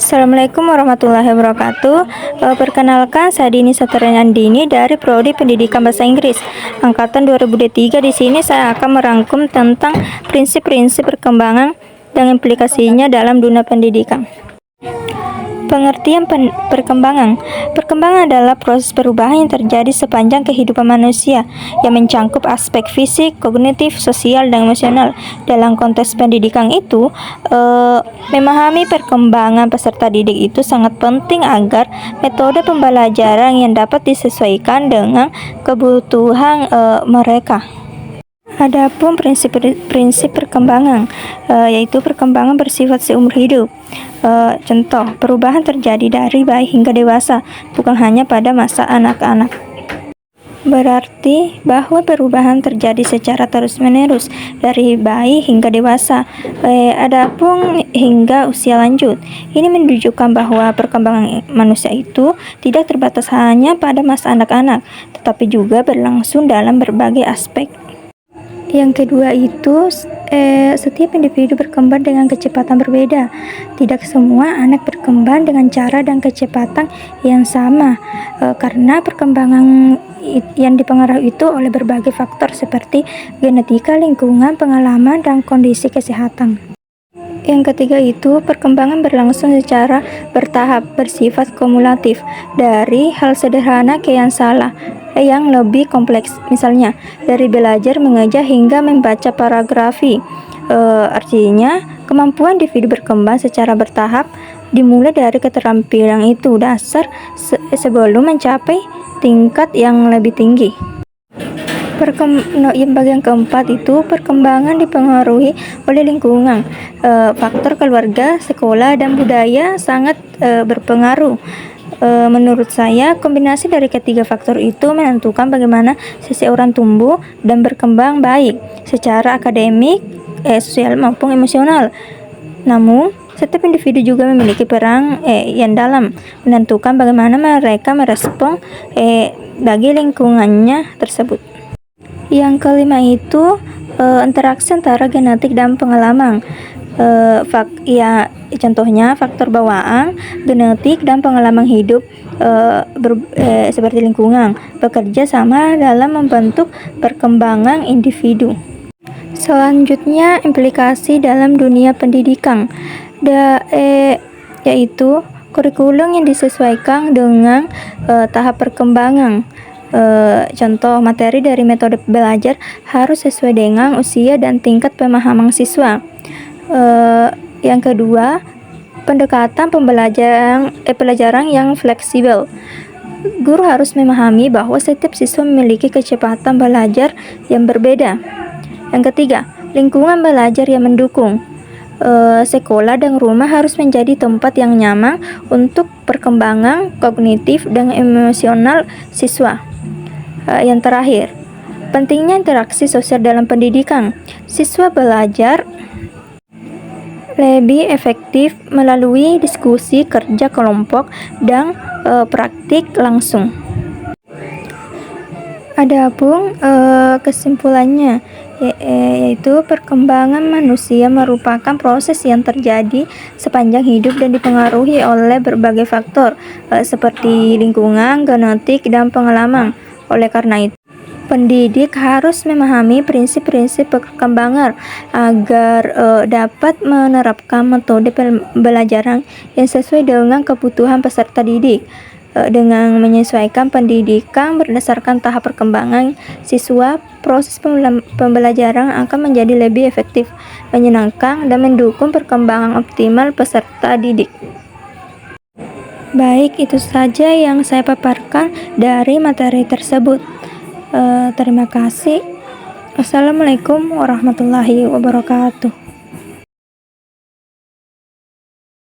Assalamualaikum warahmatullahi wabarakatuh. Perkenalkan, saya Dini Satriandini dari Prodi Pendidikan Bahasa Inggris angkatan 2023. Di sini saya akan merangkum tentang prinsip-prinsip perkembangan dan implikasinya dalam dunia pendidikan. Pengertian perkembangan. Perkembangan adalah proses perubahan yang terjadi sepanjang kehidupan manusia yang mencangkup aspek fisik, kognitif, sosial, dan emosional. Dalam konteks pendidikan itu, memahami perkembangan peserta didik itu sangat penting agar metode pembelajaran yang dapat disesuaikan dengan kebutuhan mereka. Adapun prinsip perkembangan, yaitu perkembangan bersifat seumur hidup. Contoh, perubahan terjadi dari bayi hingga dewasa, bukan hanya pada masa anak-anak. Berarti bahwa perubahan terjadi secara terus-menerus dari bayi hingga dewasa. Adapun hingga usia lanjut, ini menunjukkan bahwa perkembangan manusia itu tidak terbatas hanya pada masa anak-anak, tetapi juga berlangsung dalam berbagai aspek. Yang kedua itu, setiap individu berkembang dengan kecepatan berbeda. Tidak semua anak berkembang dengan cara dan kecepatan yang sama, karena perkembangan yang dipengaruhi itu oleh berbagai faktor seperti genetika, lingkungan, pengalaman, dan kondisi kesehatan. Yang ketiga itu, perkembangan berlangsung secara bertahap, bersifat kumulatif, dari hal sederhana ke yang lebih kompleks. Misalnya, dari belajar mengeja hingga membaca paragrafi. Artinya, kemampuan individu berkembang secara bertahap, dimulai dari keterampilan itu dasar sebelum mencapai tingkat yang lebih tinggi. Yang bagian keempat itu, perkembangan dipengaruhi oleh lingkungan. Faktor keluarga, sekolah, dan budaya sangat berpengaruh. Menurut saya, kombinasi dari ketiga faktor itu menentukan bagaimana seseorang tumbuh dan berkembang baik secara akademik, sosial, maupun emosional. Namun, setiap individu juga memiliki peran yang dalam menentukan bagaimana mereka merespon bagi lingkungannya tersebut. Yang kelima itu, interaksi antara genetik dan pengalaman. Contohnya faktor bawaan, genetik, dan pengalaman hidup seperti lingkungan bekerja sama dalam membentuk perkembangan individu. Selanjutnya, implikasi dalam dunia pendidikan, yaitu kurikulum yang disesuaikan dengan tahap perkembangan. Contoh, materi dari metode belajar harus sesuai dengan usia dan tingkat pemahaman siswa. Yang kedua, pendekatan pelajaran yang fleksibel. Guru harus memahami bahwa setiap siswa memiliki kecepatan belajar yang berbeda. Yang ketiga, lingkungan belajar yang mendukung. Sekolah dan rumah harus menjadi tempat yang nyaman untuk perkembangan kognitif dan emosional siswa. Yang terakhir, pentingnya interaksi sosial dalam pendidikan. Siswa belajar lebih efektif melalui diskusi, kerja kelompok, dan praktik langsung. Adapun kesimpulannya, yaitu perkembangan manusia merupakan proses yang terjadi sepanjang hidup dan dipengaruhi oleh berbagai faktor seperti lingkungan, genetik, dan pengalaman. Oleh karena itu, pendidik harus memahami prinsip-prinsip perkembangan agar dapat menerapkan metode pembelajaran yang sesuai dengan kebutuhan peserta didik. Dengan menyesuaikan pendidikan berdasarkan tahap perkembangan siswa, proses pembelajaran akan menjadi lebih efektif, menyenangkan, dan mendukung perkembangan optimal peserta didik. Baik, itu saja yang saya paparkan dari materi tersebut. Terima kasih. Wassalamualaikum warahmatullahi wabarakatuh.